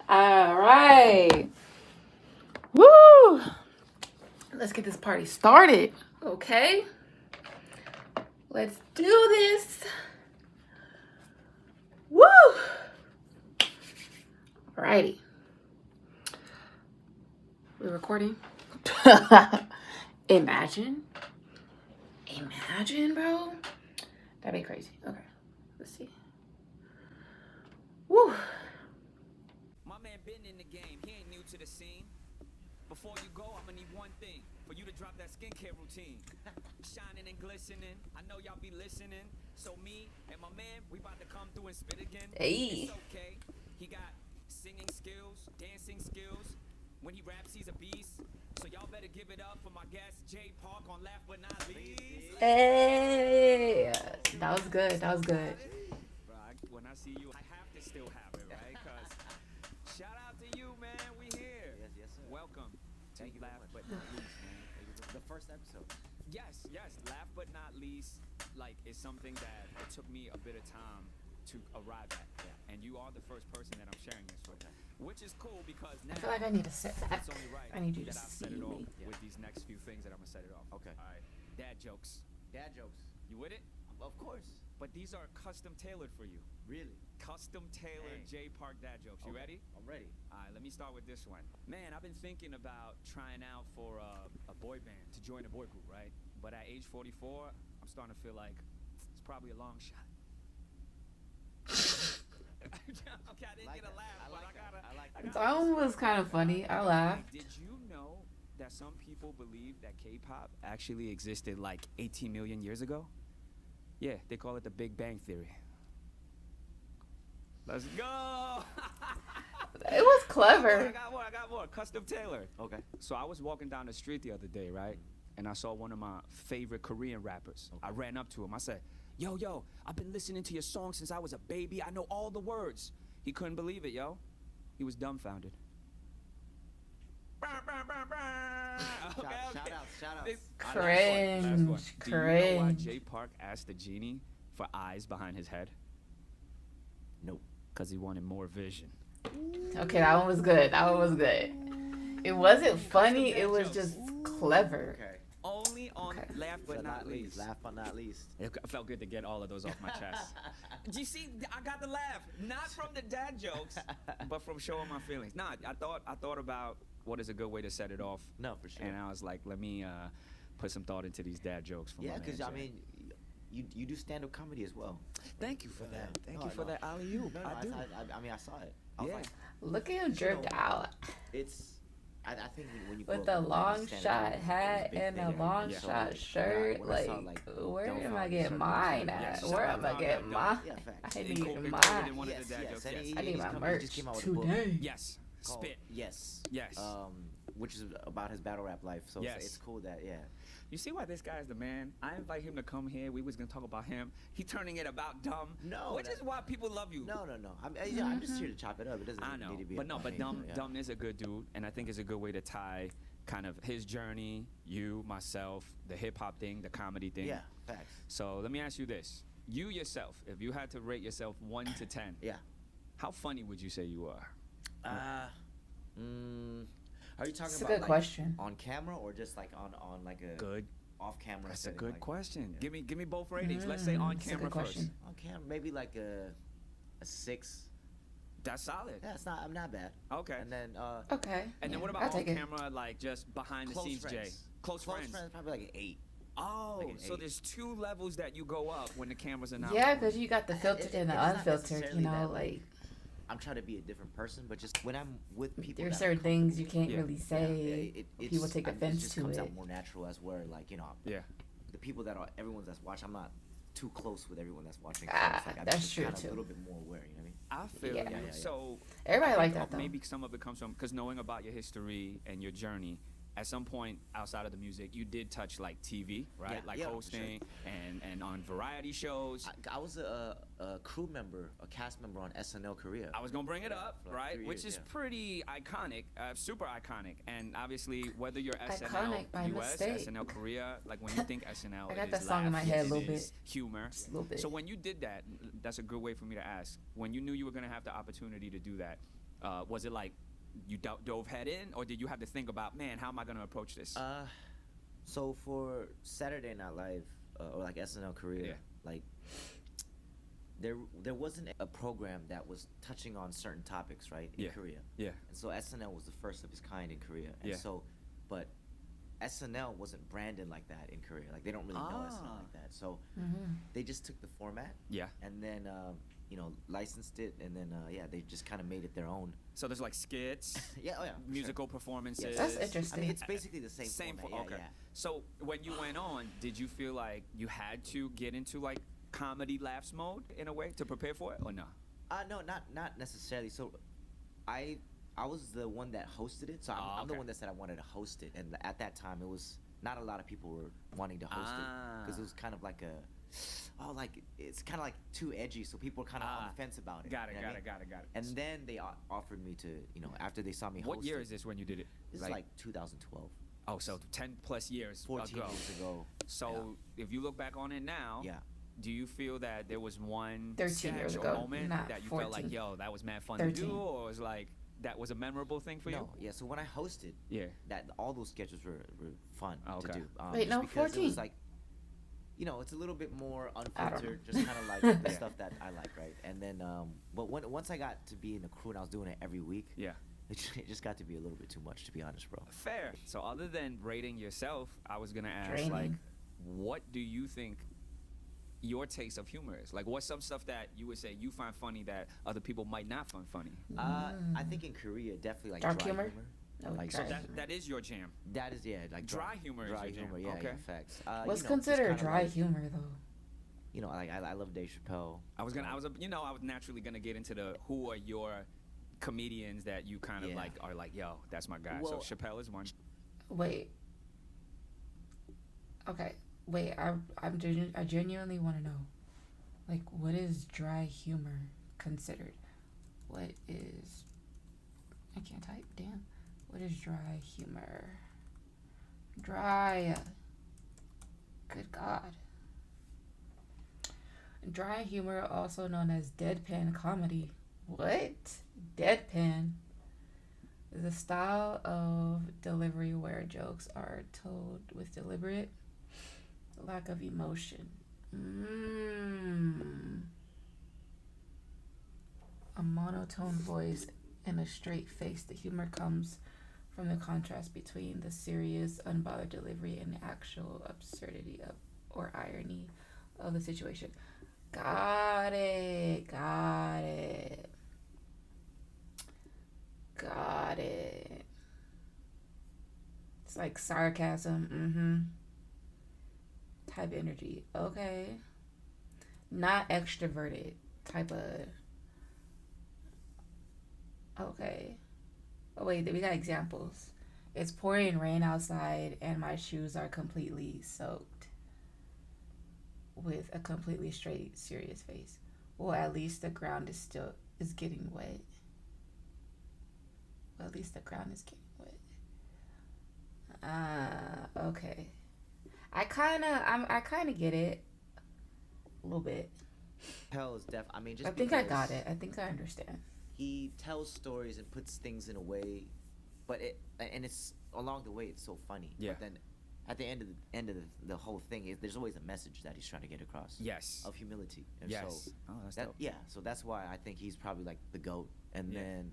All right. Woo! Let's get this party started. Okay. Let's do this. Woo! Alrighty. We're recording. Imagine, bro. That'd be crazy. Okay. Let's see. Woo! My man been in the game. He ain't new to the scene. Before you go, I'ma need one thing. For you to drop that skincare routine. Shining and glistening. I know y'all be listening. So me and my man, we about to come through and spit again. Hey. It's okay. He got singing skills, dancing skills. When he raps, he's a beast. So y'all better give it up for my guest, Jay Park on Laugh But Not Least. Hey. That was good. That was good. Bro, when I see you, I have to still have it, right? Because shout out to you, man. We here. Yes, sir. Welcome to Thank you very Laugh much. But Not Least, man. The first episode. Yes. Laugh But Not Least, like, is something that it took me a bit of time to arrive at. Yeah. And you are the first person that I'm sharing this with. Which is cool because now I feel like I need to sit back. it's only right I need you to that I've see set it off me. with these next few things that I'm gonna set it off. Okay. All right. Dad jokes. Dad jokes. You with it? Of course. But these are custom tailored for you. Really? Custom tailored J Park dad jokes. You ready? I'm ready. All right, let me start with this one. Man, I've been thinking about trying out for a boy band, to join a boy group, right? But at age 44, I'm starting to feel like it's probably a long shot. Okay, I didn't get a laugh, but I gotta. That one was kind of funny. I laughed. Did you know that some people believe that K-pop actually existed like 18 million years ago? Yeah, they call it the Big Bang Theory. Let's go! It was clever. I got more. Custom tailored. Okay. So I was walking down the street the other day, right? And I saw one of my favorite Korean rappers. I ran up to him. I said, yo, I've been listening to your song since I was a baby. I know all the words. He couldn't believe it, yo. He was dumbfounded. Shout outs. Cringe. Do you know why Cringe. Jay Park asked the genie for eyes behind his head? Nope. Because he wanted more vision. Okay, that one was good. It wasn't funny. It was just clever. Okay. Only on Okay. Laugh But Not Least. Last but not least. It felt good to get all of those off my chest. Do you see? I got the laugh, not from the dad jokes, but from showing my feelings. Nah, I thought about what is a good way to set it off, No, for sure. and I was like, let me put some thought into these dad jokes. From Yeah, my because man, I Jay. mean, you do stand-up comedy as well. Thank you for Yeah. that. Thank No, you for no. that alley-oop. No, I do. I mean, I saw it. I was Yeah. like, Look at him dripped out it's. I think when you with grow the up long stand-up shot comedy, it's hat big and thing. a long Yeah. shot So, shirt. when I saw, Where am I Delphine getting started mine doing at? Yes. Where am I Shout getting out mine? Yeah, facts. I need Incorporated mine. in one of the dad jokes. and Yes. I need my he merch just came out with a book today. Yes. called- Spit. Yes. Yes. Which is about his battle rap life. So Yes. it's cool that You see why this guy is the man? I invite him to come here. We was gonna talk about him. He turning it about dumb. No, Which that- is why people love you. No. I'm just here to chop it up. It doesn't I know, need to be. but no, about but me. dumb, Yeah. dumb is a good dude, and I think it's a good way to tie kind of his journey, you, myself, the hip hop thing, the comedy thing. Yeah, facts. So let me ask you this: you yourself, if you had to rate yourself 1 to 10, Yeah. how funny would you say you are? Are you talking It's a about good like, question. on camera or just like on like a Good. off camera? That's a setting, good like, question. yeah. Give me both ratings. Let's say on That's a camera good first. question. On camera, maybe like a 6. That's solid. Yeah, I'm not bad. Okay. And then Okay. And then yeah, what I'll about on take it. camera, like just behind the close scenes, friends. Jay? Close friends. probably like an 8. Oh, Like an so 8. there's 2 levels that you go up when the cameras are not. Yeah, on. because you got the filtered and the it's not unfiltered. You necessarily know, that, like I'm trying to be a different person, but just when I'm with people, there's that are certain things you comfortable can't Yeah. really say. it's- People take it offense just to comes it. out more natural as where Yeah. the people that are everyone that's watching. I'm not too close with everyone that's watching. Ah, it's like I'm that's just true, kinda too. A little bit more aware, you know what I mean? I feel Yeah. you. So Everybody I like think that though. maybe some of it comes from because knowing about your history and your journey, at some point outside of the music, you did touch like TV, right? Yeah, Like yeah, for hosting and on variety shows. I was a crew member, a cast member on SNL Korea. I was gonna bring it Yeah, up, for like right? 3 Which years, is yeah. pretty iconic, super iconic. And obviously, whether you're SNL Iconic by US, mistake. SNL Korea, like when you think SNL, I got it that is song in my laugh, head a it little is humor. Just a little bit. So when you did that, that's a good way for me to ask. When you knew you were gonna have the opportunity to do that, was it like you dove head in, or did you have to think about, man, how am I gonna approach this? So for Saturday Night Live or like SNL Korea, Yeah. like there wasn't a program that was touching on certain topics, right? In Yeah. Korea. Yeah. And so SNL was the first of its kind in Korea. And Yeah. so, but SNL wasn't branded like that in Korea. Like they don't really know SNL Ah. like that. So Mm-hmm. they just took the format Yeah. and then licensed it, and then they just kind of made it their own. So there's like skits, Yeah, oh yeah, for sure. musical performances. That's I interesting. mean, it's basically the same, Same format. okay. Yeah. So when you went on, did you feel like you had to get into like comedy laughs mode in a way to prepare for it, or no? No, not necessarily. So, I was the one that hosted it. So I'm the Okay. one that said I wanted to host it, and at that time it was not a lot of people were wanting to host it because it was kind of like it's kind of like too edgy, so people were kind of on the fence about it. Got it, you know got what it, got it, got it. I mean? And then they offered me to, after they saw me host What year it. is this when you did it? This is like 2012, oh, so 10 plus years 14 ago. years ago. So if you look back on it now, Yeah. do you feel that there was one 13 sketch years or ago, moment not that you felt like, 14. yo, that was mad fun to 13. do, or was like that was a memorable thing for you? No, yeah. So when I hosted, Yeah. that all those sketches were fun Oh, to okay. do. Wait, just no, because it 14. was like, it's a little bit more I don't unfiltered, know. just kind of like the Yeah. stuff that I like, right? And then, but once I got to be in the crew and I was doing it every week, Yeah. it just got to be a little bit too much, to be honest, bro. Fair. So other than rating yourself, I was gonna ask, like, Draining. what do you think your taste of humor is? Like, what's some stuff that you would say you find funny that other people might not find funny? I think in Korea, definitely like Dark dry humor? humor. No, Like, dry So humor. that is your jam. That is, like Dry humor is Dry your jam. humor, yeah, Okay. yeah, facts. What's just considered kinda dry like, humor though? Like I love Dave Chappelle. I was naturally gonna get into the who are your comedians that you kind of Yeah. like are like, yo, that's my guy. Well, so Chappelle is one. Wait. Okay. Wait. I genuinely want to know, like, what is dry humor considered? What is? I can't type. Damn. What is dry humor? Dry. Good God. Dry humor, also known as deadpan comedy. What? Deadpan is a style of delivery where jokes are told with deliberate lack of emotion. A monotone voice and a straight face. The humor comes from the contrast between the serious, unbothered delivery and the actual absurdity of or irony of the situation. Got it. It's like sarcasm, type energy. Okay. Not extroverted type of. Okay. Oh wait, we got examples. It's pouring rain outside and my shoes are completely soaked. With a completely straight, serious face. Well, at least the ground is getting wet. Well, at least the ground is getting wet. Okay. I kind of get it. A little bit. Chappelle is I mean, just I think I because got it. I think I understand. he tells stories and puts things in a way, but it's along the way it's so funny. Yeah. But then, at the end of the whole thing, there's always a message that he's trying to get across. Yes. Of humility. And Yes. So Oh, that's dope. so that's why I think he's probably like the GOAT. And Yeah. then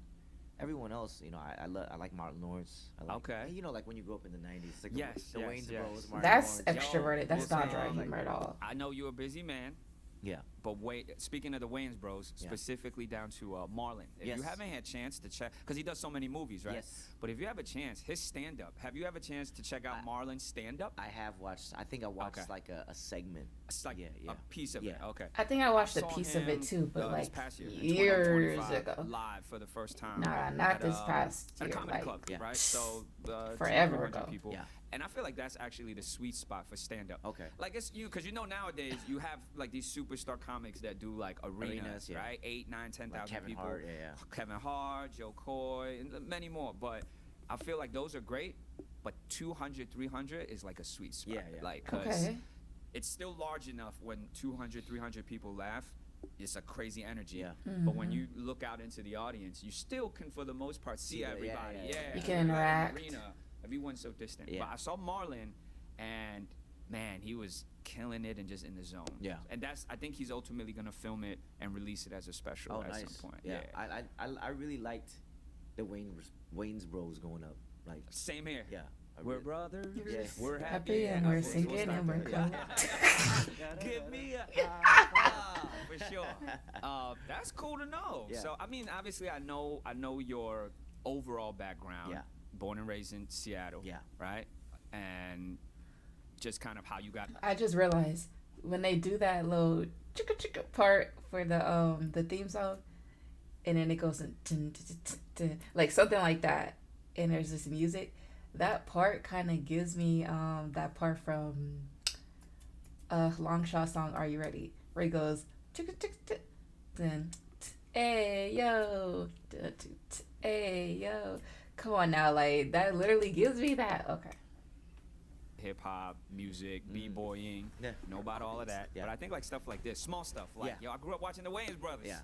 everyone else, I like Martin Lawrence. I like, Okay. Like when you grew up in the '90s, it's like Yes, the yes, Wayne's yes. Bros. Martin That's Lawrence. extroverted. That's Yo, not dry listen, humor at all. I know you're a busy man, Yeah. But speaking of the Wayans Bros, Yeah. specifically down to Marlon. If you Yes. haven't had a chance to check, because he does so many movies, right? Yes. But if you have a chance, his stand-up. Have you ever a chance to check out Marlon's stand-up? I have watched. I think I watched Okay. like a segment. It's like yeah. a piece of it. Yeah. Okay. I think I watched a Saw piece of him, it too, but this like past year, in years 2025, ago. live for the first time. Nah, not at, this past at a year, comedy like, club, Yeah. right? So forever 200 ago. people. Yeah. And I feel like that's actually the sweet spot for stand-up. Okay. Like it's because nowadays you have like these superstar comics that do like arenas, yeah. right? 8, 9, 10,000 Like Kevin people. Hart, yeah. Kevin Hart, Joe Coy, and many more. But I feel like those are great. But 200, 300 is like a sweet spot. Yeah, yeah. Like, 'cause Okay. it's still large enough when 200, 300 people laugh. It's a crazy energy. Yeah. But when you look out into the audience, you still can, for the most part, see Yeah, yeah, everybody. yeah, Yeah, yeah. You can everybody in the interact. Arena, everyone's so distant. Yeah. But I saw Marlon, and man, he was killing it and just in the zone. Yeah. And I think he's ultimately gonna film it and release it as a special Oh, at nice. some point. Yeah. I really liked the Wayne's Bros going up. Like, Same here. yeah. I We're really- brothers. Yeah. We're happy, Happy and we're we'll singing start and we're there. close. Give me a high five, for sure. That's cool to know. Yeah. So I mean, obviously, I know your overall background. Yeah. Born and raised in Seattle. Yeah. Right. And just kind of how you got. I just realized when they do that little chicka chicka part for the theme song, and then it goes in like something like that, and there's this music. That part kind of gives me that part from Long Shot song "Are You Ready?" where he goes chicka chicka chicka, then hey yo, hey yo. Come on now, like that literally gives me that. Okay. Hip hop, music, b-boying, Yeah. know about all of that. Yeah. But I think like stuff like this, small stuff, like Yeah. I grew up watching the Wayans Brothers. Yeah.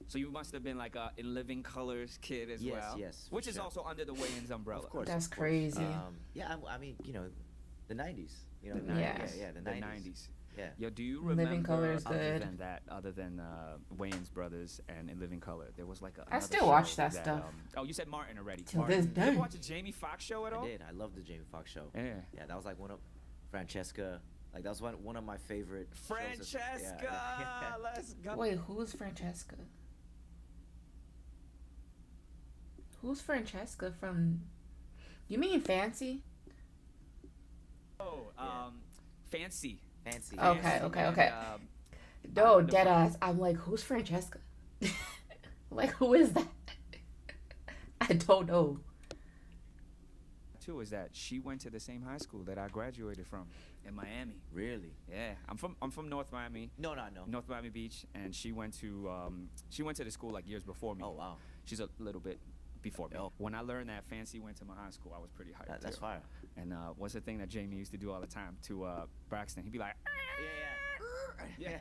So you must have been like a In Living Colors kid as Yes, well. yes, for Which is sure. also under the Wayans umbrella. Of course. That's of course. crazy. Yeah, I mean, the 90s. You know, The 90s. Yeah, the The 90s. 90s. Yeah. Yo, do you Living remember Color is other good. than that, other than Wayans Brothers and In Living Color, there was like a. I another still show watch that stuff. oh, you said Martin already. Till Martin. this Did you day. ever watch the Jamie Foxx show at all? I did. I love the Jamie Foxx show. Yeah. Yeah, that was like one of Francesca. Like that was one of my favorite. shows as- Francesca, yeah. let's go. Wait, who's Francesca? Who's Francesca from? You mean Fancy? Oh, Yeah. Fancy. Fancy. Okay, Fancy okay, and, okay. No, dead ass. I'm like, who's Francesca? Like, who is that? I don't know. Too is that she went to the same high school that I graduated from in Miami. Really? Yeah, I'm from North Miami, No. North Miami Beach, and she went to the school like years before me. Oh wow. She's a little bit before me. Oh. When I learned that Fancy went to my high school, I was pretty hyped. That's too. fire. And what's the thing that Jamie used to do all the time to Braxton? He'd be like, Yeah.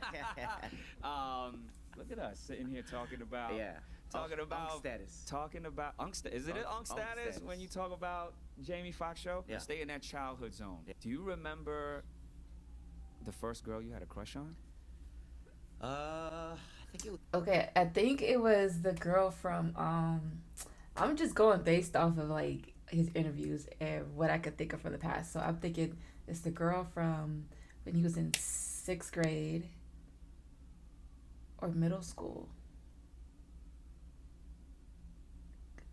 look at us sitting here talking about Yeah. talking Unk about status. talking about is it Unk unk status when status. you talk about Jamie Foxx show? Yeah. Stay in that childhood zone. Yeah. Do you remember the first girl you had a crush on? I think it was. Okay, I think it was the girl from I'm just going based off of like his interviews and what I could think of from the past. So I'm thinking it's the girl from when he was in 6th grade or middle school.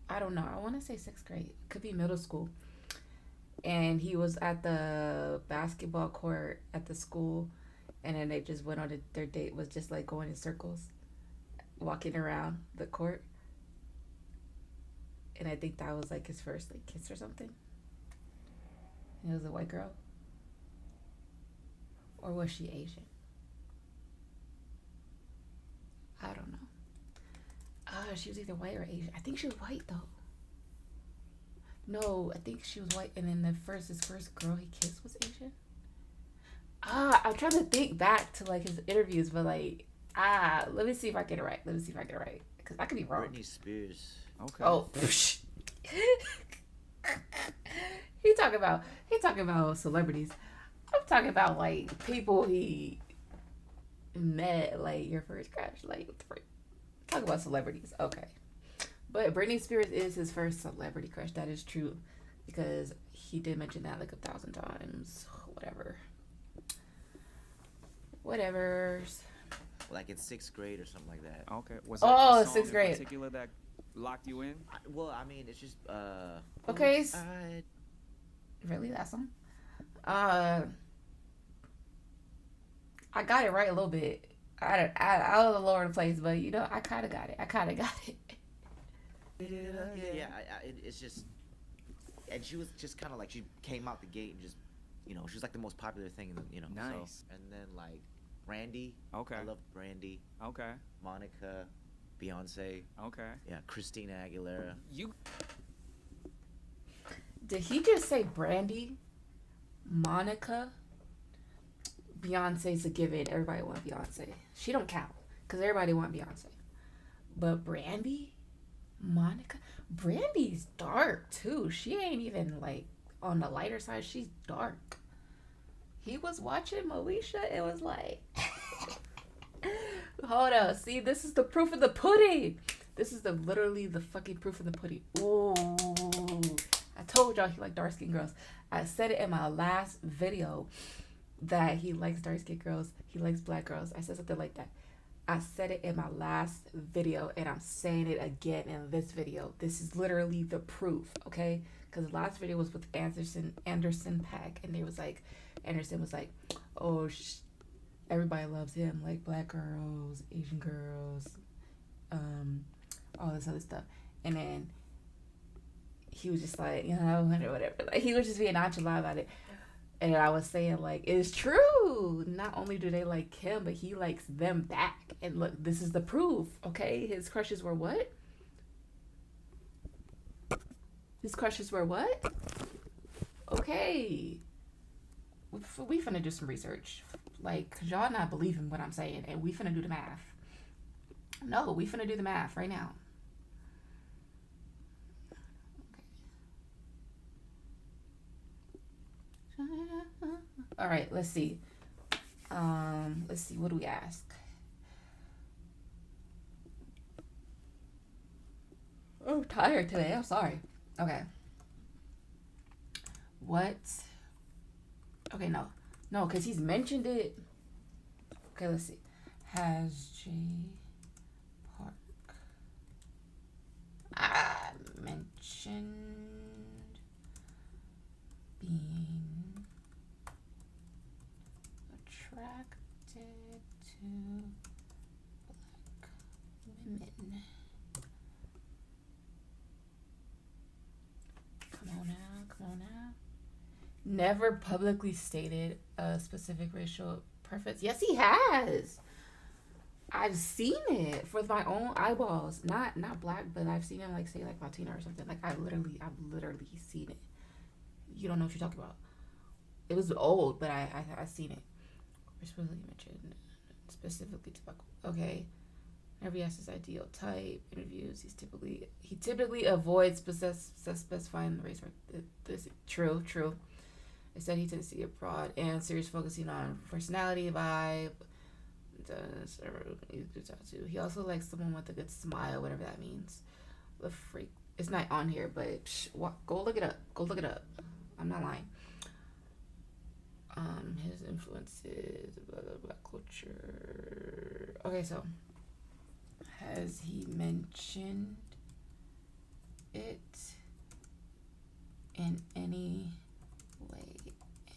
I don't know. I want to say 6th grade. Could be middle school. And he was at the basketball court at the school, and then they just went on their date was just like going in circles, walking around the court. And I think that was like his first like kiss or something. And it was a white girl. Or was she Asian? I don't know. She was either white or Asian. I think she was white though. No, I think she was white, and then his first girl he kissed was Asian. I'm trying to think back to like his interviews, but like let me see if I get it right. Because I could be wrong. Britney Spears. Okay. Oh, he talking about celebrities. I'm talking about like people he met, like your first crush, like what the frick? Talk about celebrities, okay. But Britney Spears is his first celebrity crush. That is true, because he did mention that like 1,000 times. Whatever. like in 6th grade or something like that. Okay. Was Oh, a song 6th in grade. particular that locked you in? Well, I mean, it's just Okay, oops, I- Really, that song? Uh, I got it right a little bit. I was all over the place, but you know, I kind of got it. I kind of got it. yeah. It's just, and she was just kind of like she came out the gate and just, she was like the most popular thing in the, Nice. So, and then like Brandy. Okay. I love Brandy. Okay. Monica, Beyonce. Okay. Yeah, Christina Aguilera. You Did he just say Brandy, Monica? Beyonce's a given. Everybody want Beyonce. She don't count because everybody want Beyonce. But Brandy, Monica, Brandy's dark too. She ain't even like on the lighter side. She's dark. He was watching Moesha. It was like, hold up. See, this is the proof of the pudding. This is literally the fucking proof of the pudding. Ooh, I told y'all he liked dark skinned girls. I said it in my last video that he likes dark skinned girls. He likes black girls. I said something like that. I said it in my last video and I'm saying it again in this video. This is literally the proof, okay? Because the last video was with Anderson .Paak, and they was like, Anderson was like, oh, everybody loves him, like black girls, Asian girls, all this other stuff. And then he was just like, whatever. Like, he was just being nonchalant about it. And I was saying, like, it's true. Not only do they like him, but he likes them back. And look, this is the proof, okay? His crushes were what? His crushes were what? Okay. We finna do some research. Like, cause y'all not believing what I'm saying. And we finna do the math. No, we finna do the math right now. All right, let's see. What do we ask? I'm tired today. I'm sorry. Okay. What? Okay, no, because he's mentioned it. Okay, let's see. Has Jay Park mentioned being attracted to black women? Come on now. Never publicly stated a specific racial preference. Yes, he has. I've seen it with my own eyeballs. Not black, but I've seen him like say like Latina or something. Like I've literally seen it. You don't know what you're talking about. It was old, but I seen it. We're supposed to mention specifically tobacco. Okay. Whenever he asks his ideal type interviews, he typically avoids specifying the race. This true. Instead, he tends to see a broad and serious focusing on personality, vibe. He also likes someone with a good smile, whatever that means. The freak. It's not on here, but go look it up. I'm not lying. His influences, black culture. Okay, so has he mentioned it in any way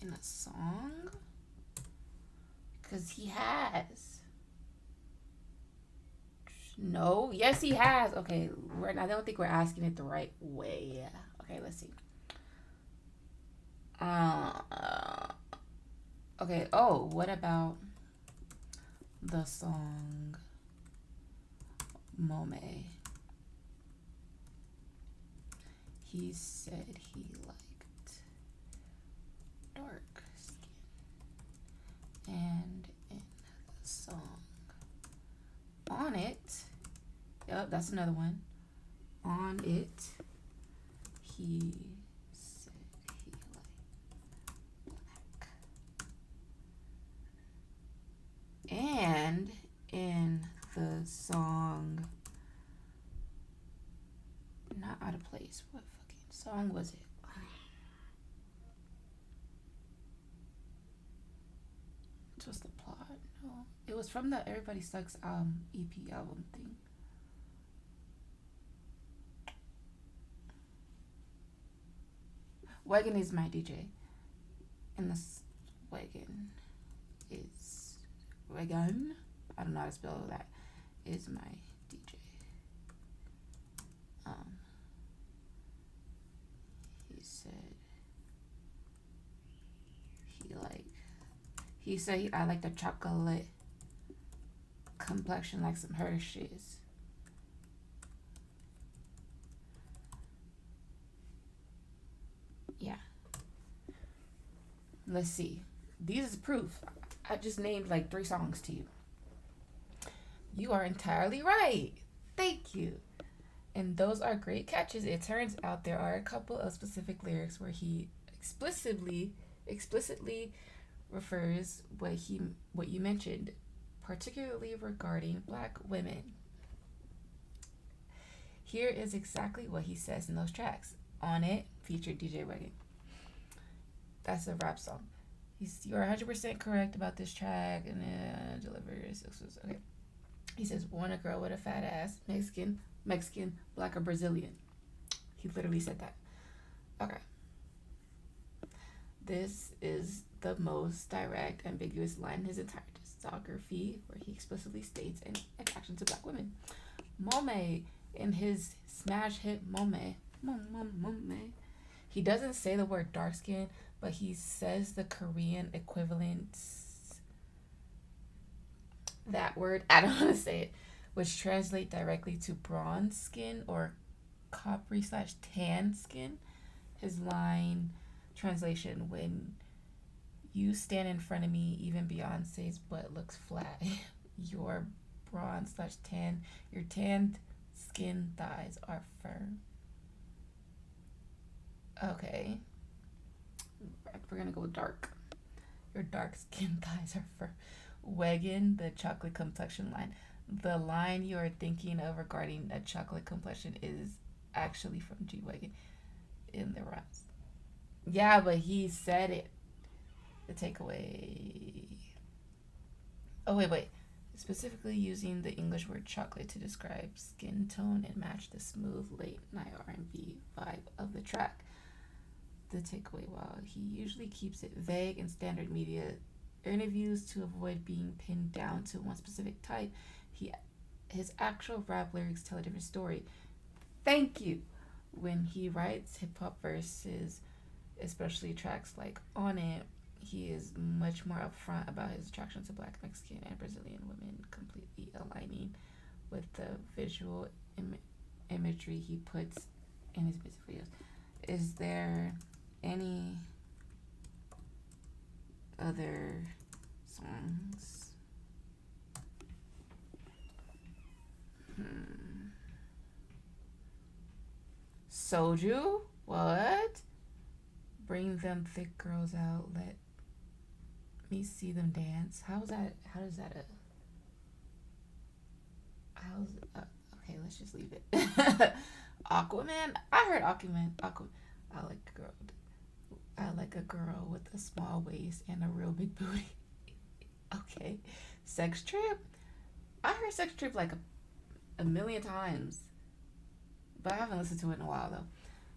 in a song? Because he has. No. Yes, he has. Okay, I don't think we're asking it the right way. Okay, let's see. Okay. Oh, what about the song Mome? He said he liked dark skin. And in the song On It, yep, that's another one. On It, he said he liked black. And in the song Not Out of Place, what fucking song was it? What's the plot? No. It was from the Everybody Sucks EP album thing. Wagon is my DJ, and this Wagon is Wagon. I don't know how to spell that. Is my DJ. He said I like the chocolate complexion like some Hershey's. Yeah. Let's see. These is proof. I just named like 3 songs to you. You are entirely right. Thank you. And those are great catches. It turns out there are a couple of specific lyrics where he explicitly refers what you mentioned, particularly regarding Black women. Here is exactly what he says in those tracks. On It featured DJ Wagon. That's a rap song. You are 100% correct about this track, and then delivers. Okay. He says, want a girl with a fat ass, Mexican, Black, or Brazilian. He literally said that. Okay. This is the most direct, ambiguous line in his entire discography, where he explicitly states an attraction to Black women. Mome, in his smash hit Mome, he doesn't say the word dark skin, but he says the Korean equivalent, that word, I don't want to say it, which translate directly to bronze skin or coppery/tan skin. His line translation, when you stand in front of me, even Beyonce's butt looks flat. Your bronze/tan, your tanned skin thighs are firm. Okay. We're gonna go dark. Your dark skin thighs are firm. Wagon, the chocolate complexion line. The line you are thinking of regarding a chocolate complexion is actually from G Wagon in the rhymes. Yeah, but he said it. The takeaway. Oh, wait. Specifically using the English word chocolate to describe skin tone and match the smooth late night R&B vibe of the track. The takeaway, while he usually keeps it vague in standard media interviews to avoid being pinned down to one specific type, his actual rap lyrics tell a different story. Thank you. When he writes hip-hop verses, especially tracks like On It, he is much more upfront about his attraction to Black, Mexican, and Brazilian women, completely aligning with the visual imagery he puts in his music videos. Is there any other songs? Soju? What? Bring them thick girls out. Let me see them dance. Okay, let's just leave it. Aquaman? I heard Aquaman. I like a girl with a small waist and a real big booty. Okay. Sex Trip? I heard Sex Trip like a million times, but I haven't listened to it in a while though.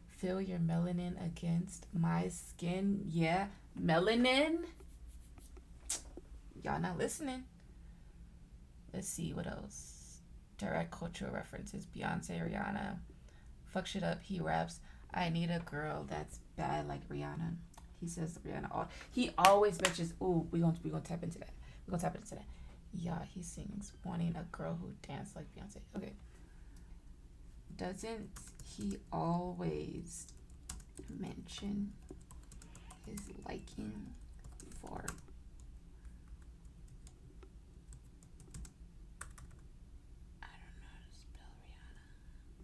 Feel your melanin against my skin. Yeah, melanin. Y'all not listening. Let's see what else. Direct cultural references. Beyonce, Rihanna. Fuck shit up. He raps, I need a girl that's bad like Rihanna. He says Rihanna. He always mentions. Ooh, we gonna tap into that. Yeah, he sings wanting a girl who dances like Beyonce. Okay. Doesn't he always mention his liking for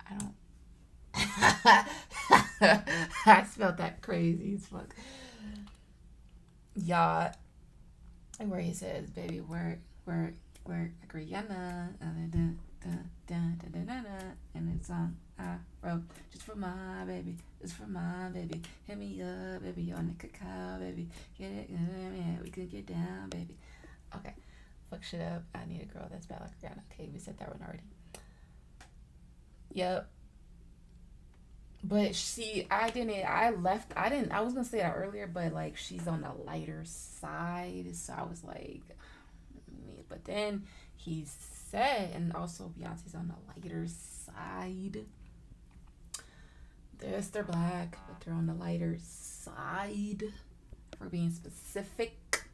I don't I spelled that crazy as fuck. Y'all, where he says, baby, we're Rihanna, and it's on I wrote just for my baby, hit me up, baby, on the cacao, baby, get it, yeah, we can get down, baby. Okay, fuck shit up. I need a girl that's bad like Rihanna. Okay, we said that one already. Yep. But see, I was gonna say that earlier, but like she's on the lighter side, so I was like, but then he said, and also Beyonce's on the lighter side. They're black, but they're on the lighter side for being specific,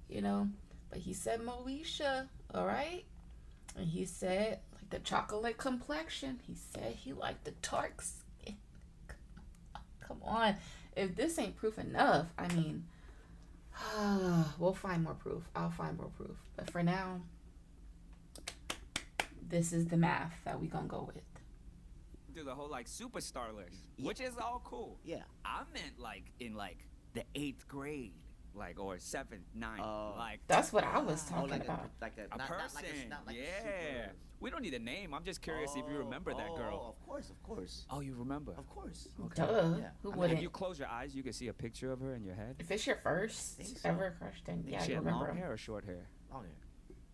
you know. But he said Moesha, all right, and he said like the chocolate complexion. He said he liked the dark skin. Come on, if this ain't proof enough, I mean, we'll find more proof. I'll find more proof. But for now, this is the math that we gonna go with. Do the whole like superstar list, Yeah. which is all cool. Yeah. I meant like in like the 8th grade, like or 7th, 9th, Oh. like That's what I was Oh, talking like about. a not person. not like a yeah. super- We don't need a name. I'm just curious if you remember that girl. Oh, of course. Oh, you remember? Of course. Duh. Yeah. Who I mean, If wouldn't? you close your eyes, you can see a picture of her in your head. If it's your first think so. ever crush, then yeah, she you had remember long him. hair or short hair? Long hair.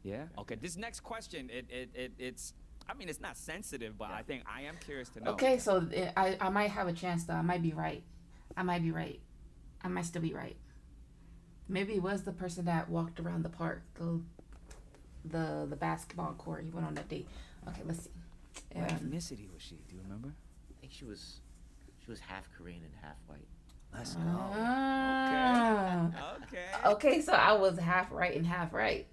Yeah. Okay. This next question, it's. I mean, it's not sensitive, but Yeah. I think I am curious to know. Okay, so I might have a chance though. I might be right. I might still be right. Maybe it was the person that walked around the park, the basketball court. He went on that date. Okay, let's see. What ethnicity was she? Do you remember? I think she was half Korean and half white. Let's Ah. Okay. Okay, so I was half right and half right.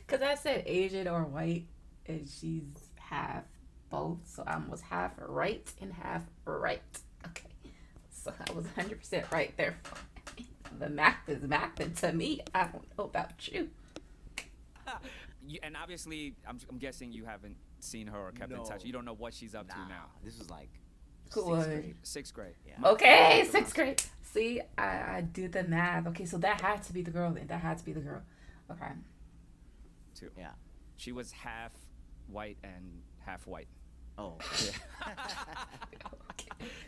Cause I said Asian or white, and she's half both. So I was half right and half right. Okay, so I was 100% right there. The math is mathing to me. I don't know about you. And obviously, I'm guessing you haven't seen her or kept in No. touch. You don't know what she's up to Nah, now. this was like Cool. 6th grade. 6th grade. Yeah. Okay, 6th grade. See, I did the math. Okay, so that had to be the girl then. That had to be the girl. Okay. Too. Yeah. She was half white and half white. Oh. Yeah.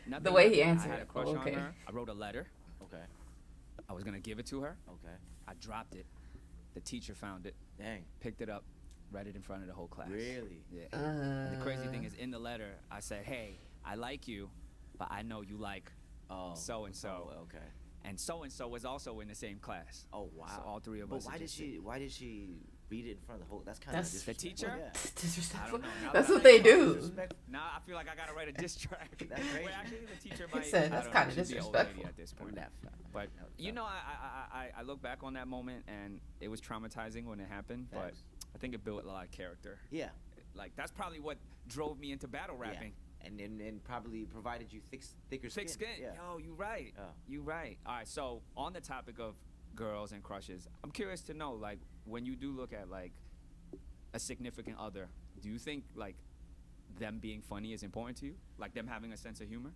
Nothing The way like- he answered I had a it. crush Oh, on okay. her. I wrote a letter. Okay. I was gonna give it to her. Okay. I dropped it. The teacher found it, Dang. picked it up, read it in front of the whole class. Really? Yeah. Uh, The crazy thing is, in the letter, I said, "Hey, I like you, but I know you like Oh. so and so, Okay. and so was also in the same class." Oh wow. So all three of But us. why are did just she? Why did she read it in front of the whole? That's kind of That's- The teacher? Yeah. disrespectful. I don't know. Now That's that what I they think about do. Disrespect. Now I feel like I gotta write a diss track. That's crazy. Well, actually, the teacher He might. said I that's don't know, kinda she'd be an old lady disrespectful. at this point. Left. But No, you know, I look back on that moment and it was traumatizing when it happened. But Facts. I think it built a lot of character. Yeah. Like that's probably what drove me into battle rapping. Yeah. And probably provided you thicker Thick skin. Yeah. Yo, you right. Yeah. You right. All right. So on the topic of girls and crushes, I'm curious to know, like, when you do look at like a significant other, do you think like them being funny is important to you? Like them having a sense of humor?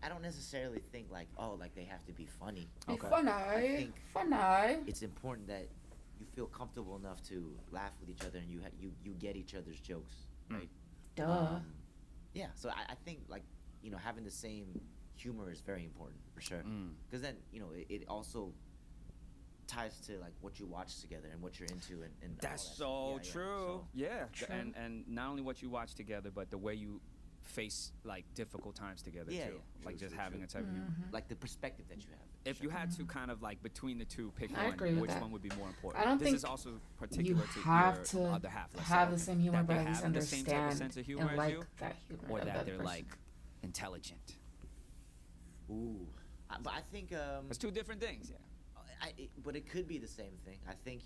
I don't necessarily think like they have to be funny. Be Okay. funny. think- Funny. It's important that you feel comfortable enough to laugh with each other and you get each other's jokes, right? Duh. Yeah. So I think like having the same humor is very important for sure. Mm. Because then it also ties to like what you watch together and what you're into and That's all so that. Yeah, true. Yeah. True. And not only what you watch together, but the way you face like difficult times together Yeah, too. yeah. Like True, just true, having true. a type of humor. like the perspective that you have. If you had to kind of like between the two pick I one, agree with which that. one would be more important? I don't this think is also You particular to have your to other half. Let's have say, the same humor, that but they at least have the same type of understand sense of humor and as like you, that humor or of the that other they're person. like intelligent. Ooh. But I think It's two different things. Yeah. but it could be the same thing. I think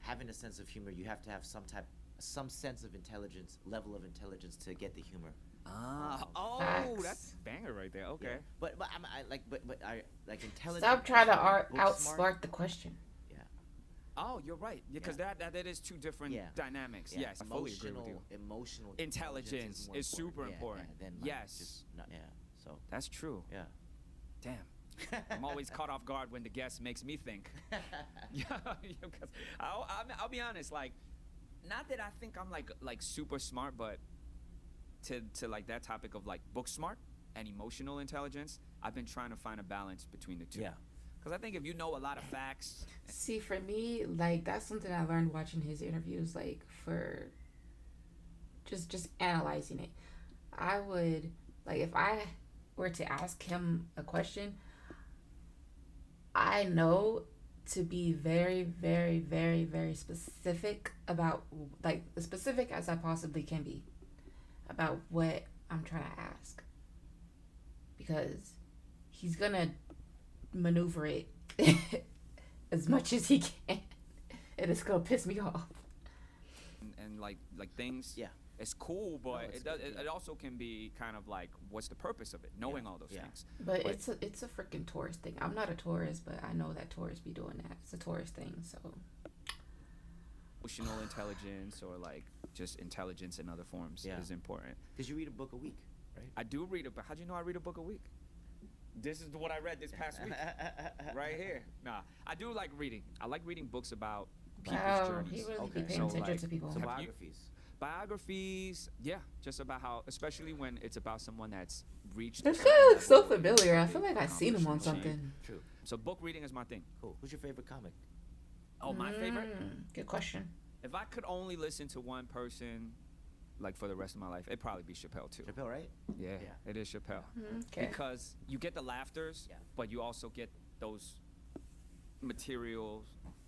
having a sense of humor, you have to have some sense of intelligence, level of intelligence to get the humor. Oh, Facts. that's banger right there. Okay. Yeah. But I like intelligence. Stop trying to book smart. outsmart the question. Oh, you're right. Yeah, because that is two different Yeah. dynamics. Yeah. Yes, I fully agree with you. Emotional Intelligence more is super Yeah, important. Yeah, than, like, Yes. just not, yeah. So That's true. yeah. Damn. I'm always caught off guard when the guest makes me think. Yeah, because I'll be honest. Like, not that I think I'm like super smart, but to like that topic of like book smart and emotional intelligence, I've been trying to find a balance between the two. Yeah. Because I think if you know a lot of facts, See, for me, like that's something I learned watching his interviews. Like for just analyzing it, I would like if I were to ask him a question, I know to be very, very, very, very specific about like as specific as I possibly can be about what I'm trying to ask because he's gonna maneuver it as much as he can, and it's gonna piss me off. and like things. Yeah. It's cool, but it's it does. good, yeah. It also can be kind of like, what's the purpose of it? Knowing all those Yeah. things. But But- it's a freaking tourist thing. I'm not a tourist, but I know that tourists be doing that. It's a tourist thing, so Emotional intelligence or like just intelligence in other forms Yeah. is important. Because you read a book a week, right? I do read a book. How'd you know I read a book a week? This is what I read this past week, right here. Nah, I do like reading. I like reading books about people's wow, journeys. he really Okay. be paying So, attention like, to people. So Have you- biographies. Biographies, yeah, just about how, especially when it's about someone that's reached. This a guy certain looks so level familiar. I of feel like I've seen him on accomplishment. something. True. So book reading is my thing. Cool. Who's your favorite comic? Oh, my favorite. Good question. If I could only listen to one person, like for the rest of my life, it'd probably be Chappelle too. Chappelle, right? Yeah, Yeah. it is Chappelle. Okay. Because you get the laughters, Yeah. but you also get those materials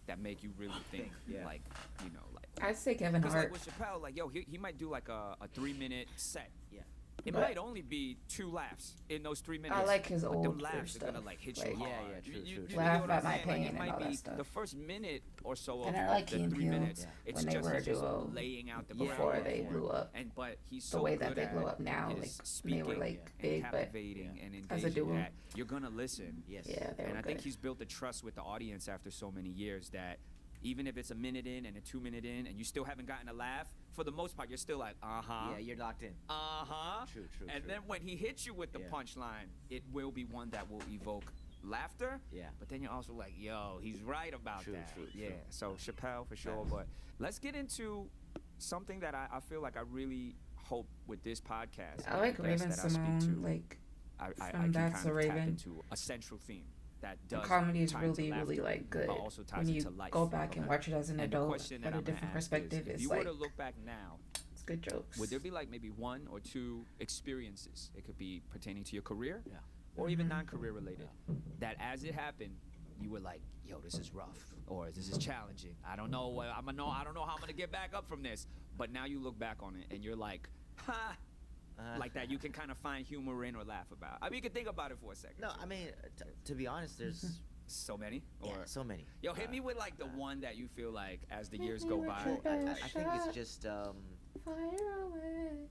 that make you really think. Yeah. Like, you know, like. I'd say Kevin Because like Hart. with Chappelle, like, yo, he might do like a 3-minute set. Yeah. It But- might only be 2 laughs in those 3 minutes. I like his but them older laughs are gonna stuff, like hit like- you hard. Yeah, yeah, true, true, true. Laugh what at I'm my saying? Like, pain it and might all that be stuff. the first minute or so And of I like the Key and 3 Peele minutes. Yeah. It's when they just, were a he's just duo laying out the Yeah, before groundwork they for it. blew up. And but he's The so way that good they at blew up now, his like, when they speaking were, like, and big, but captivating and as a engaging duo. that you're gonna listen. Yes. Yeah, they And were I think good. he's built a trust with the audience after so many years that even if it's a minute in and a 2 minute in and you still haven't gotten a laugh, for the most part you're still like, uh-huh. Yeah, you're locked in. Uh-huh. True, true, And true. then when he hits you with the Yeah. punchline, it will be one that will evoke laughter. Yeah. But then you're also like, yo, he's right about True, that. true, yeah. true. So Chappelle for sure. Facts. But let's get into something that I feel like I really hope with this podcast. I like and the guests Raven that I speak Simone. to, like I from can That's kind a of Raven. tap into a central theme that does comedy is tie into really, really laughter, like good. but also ties When you into life. go back and Okay. watch it as an And the adult question that at a I'm gonna different ask is, perspective, if it's you like were to look back now, it's good jokes. would there be like maybe 1 or 2 experiences? It could be pertaining to your career, Yeah. or even Mhm. non-career related. That as it happened, you were like, "Yo, this is rough," or "This is challenging. I don't know. I don't know how I'm gonna get back up from this." But now you look back on it and you're like, "Ha!" Like that. You can kind of find humor in or laugh about. I mean, you can think about it for a second. No, I mean, to be honest, there's So many. Or yeah, so many. yo, hit Uh, me with like the one that you feel like as the Hit years me go with by. your I think shot. it's just Fire away.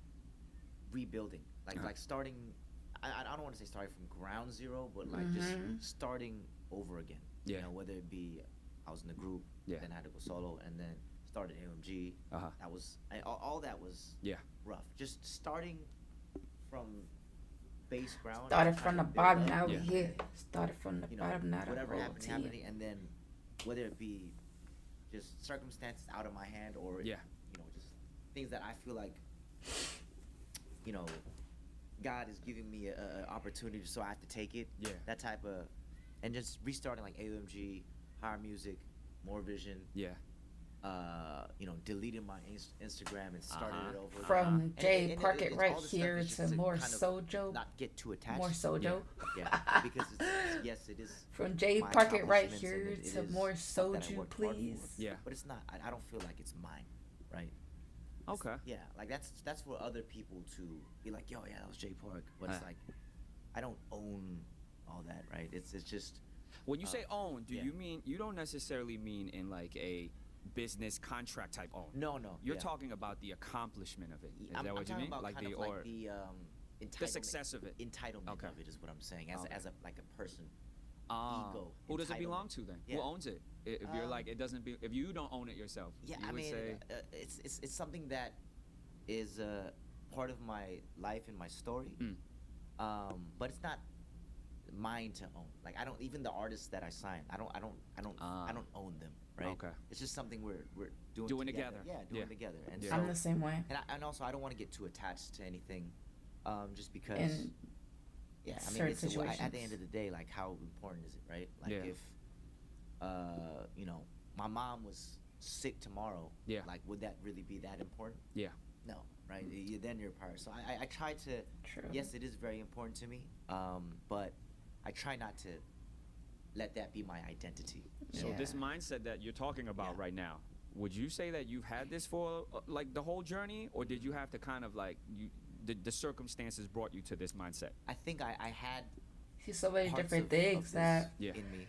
rebuilding, like Uh-huh. like starting. I don't want to say starting from ground zero, but like Mhm. just starting over again. Yeah. You know, whether it be I was in a group, Yeah. then I had to go solo, and then started AMG. Uh-huh. That was all that was Yeah. rough. Just starting from base ground. Started and from trying the to build bottom, up, now we Yeah. here. Started from the you know, bottom, now the whatever whole happened, team. happening, and then whether it be just circumstances out of my hand or Yeah. you know, just things that I feel like, you know, God is giving me a opportunity, so I have to take it. Yeah. That type of, and just restarting like AOMG, Higher Music, More Vision. Yeah. You know, deleting my Instagram and starting Uh-huh. it over. From And- Jay and Park it it's right all this stuff here is just to more kind of Sojo. Not get too attached. More Sojo. Yeah, because yes, it is. From Jay my Park it right accomplishments, here and it to is more stuff that I Soju, worked hard for. please. Yeah. But it's not. I don't feel like it's mine, right? Okay. Yeah, like that's for other people to be like, yo, yeah, that was Jay Park. But it's Uh. like, I don't own all that, right? It's just. When you say own, do yeah. you mean you don't necessarily mean in like a business contract type own? No. You're yeah. talking about the accomplishment of it. Is I'm that what you talking mean? about Like kind the of or like the entitlement. success of it. Entitlement Okay. of it is what I'm saying. As Okay. as a like a person. Ah, ego, who does it entitlement. belong to then? Who Yeah. owns it? If you're like Um, it doesn't be if you don't own it yourself. Yeah, you I would mean, say it's something that is part of my life and my story. Mm. But it's not mine to own. Like I don't even the artists that I sign. I don't Ah. own them. Right. Okay. It's just something we're doing Doing together. together. Yeah, doing Yeah. together. And Yeah. so I'm the same way. and also I don't want to get too attached to anything, just because And Yeah, I mean, certain it's at the situations. end of the day, like, how important is it, right? Like, Yeah. if, you know, my mom was sick tomorrow, Yeah. like, would that really be that important? Yeah. No, right? Then you're a part. So I try to. True. Yes, it is very important to me. But I try not to let that be my identity. So Yeah. this mindset that you're talking about Yeah. right now, would you say that you've had this for like the whole journey, or did you have to kind of like the circumstances brought you to this mindset? I think I had See so many parts different of things this that Yeah. in me.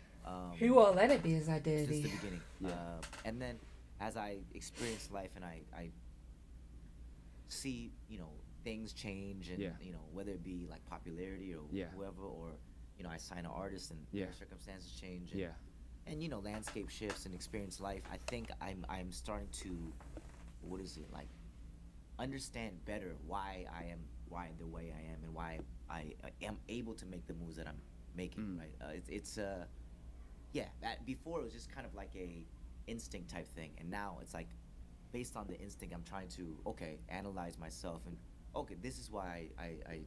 he won't let it be his Since identity. the beginning. Yeah. And then as I experience life and I see, you know, things change and, Yeah. you know, whether it be like popularity or Yeah. whoever, or, you know, I sign an artist and Yeah. their circumstances change. And, Yeah. and, you know, landscape shifts and experience life. I think I'm starting to, what is it, like, understand better why I'm the way I am and why I am able to make the moves that I'm making, right? Yeah, before it was just kind of like a instinct type thing, and now it's like based on the instinct I'm trying to analyze myself, and okay, this is why I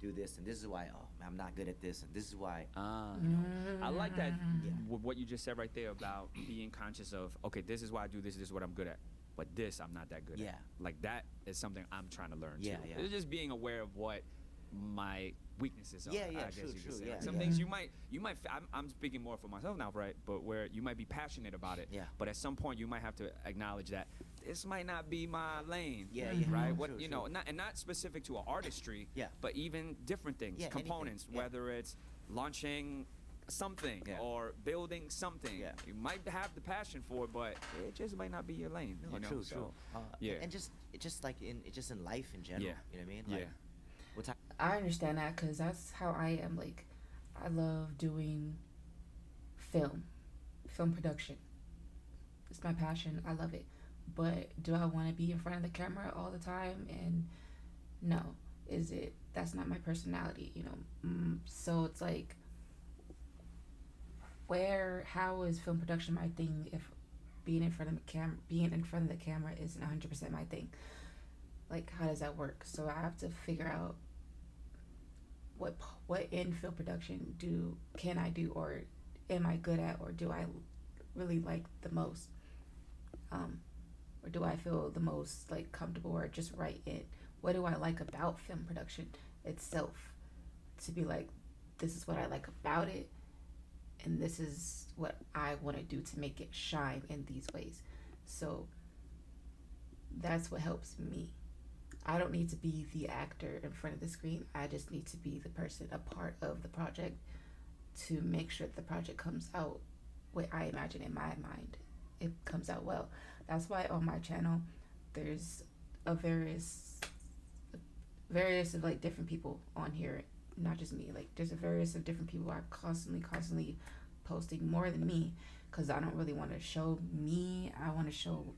do this, and this is why I'm not good at this, and this is why I like that. Yeah. What you just said right there about being conscious of, okay, this is why I do this. This is what I'm good at. But this I'm not that good Yeah. at. Like that is something I'm trying to learn Yeah, too. yeah. It's just being aware of what my weaknesses are. Yeah, yeah, I guess true, you could true, say. yeah, Like some yeah. things you might. I'm speaking more for myself now, right? But where you might be passionate about it. Yeah. But at some point you might have to acknowledge that this might not be my lane. Yeah, yeah, Right. true, What true, you know, not specific to an artistry. Yeah. But even different things, Yeah, anything, components, yeah. whether it's launching something Yeah. or building something. Yeah. You might have the passion for it, but it just might not be your lane. No, you know? true, So, true. yeah. And just like in life in general. Yeah. You know what I mean? Yeah. Like, what type? I understand that because that's how I am. Like, I love doing film production. It's my passion. I love it. But do I want to be in front of the camera all the time? And no. That's not my personality, you know? So it's like, how is film production my thing if being in front of the camera isn't 100% my thing? Like, how does that work? So I have to figure out what in film production can I do, or am I good at, or do I really like the most, or do I feel the most like comfortable or just right in? What do I like about film production itself? To be like, this is what I like about it, and this is what I want to do to make it shine in these ways. So that's what helps me. I don't need to be the actor in front of the screen. I just need to be the person, a part of the project, to make sure that the project comes out what I imagine in my mind. It comes out well. That's why on my channel, there's a various of like different people on here, not just me. Like, there's a various of different people. I'm constantly posting more than me, because I don't really want to show me. I want to show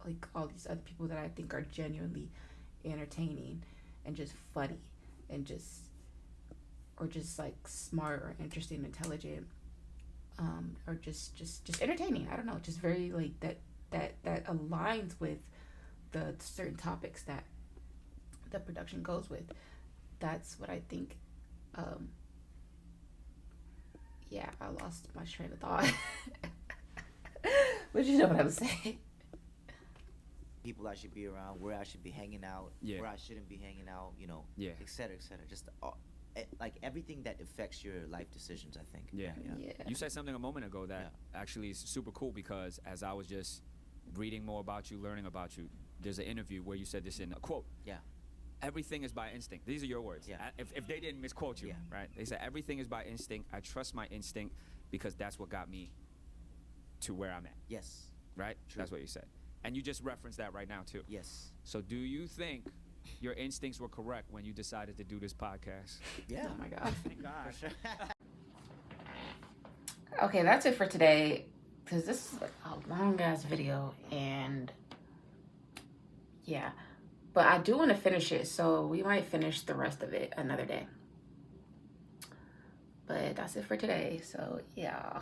like all these other people that I think are genuinely entertaining and just funny and just like smart or interesting, intelligent, or just entertaining. I don't know, just very like that aligns with the certain topics that the production goes with. That's what I think. Yeah, I lost my train of thought. But you know what I'm saying. People I should be around, where I should be hanging out, Yeah. where I shouldn't be hanging out, you know, Yeah. et cetera, et cetera. Just like everything that affects your life decisions, I think. Yeah. Yeah. You said something a moment ago that actually is super cool, because as I was just reading more about you, learning about you, there's an interview where you said this in a quote. Yeah. Everything is by instinct. These are your words. Yeah. If they didn't misquote you, Yeah. right? They said everything is by instinct. I trust my instinct because that's what got me to where I'm at, Yes. right? True. That's what you said. And you just referenced that right now too. Yes. So do you think your instincts were correct when you decided to do this podcast? Yeah. Oh my God. Thank God. For sure. Okay, that's it for today, because this is like a long ass video, and yeah, but I do want to finish it, so we might finish the rest of it another day. But that's it for today. So yeah.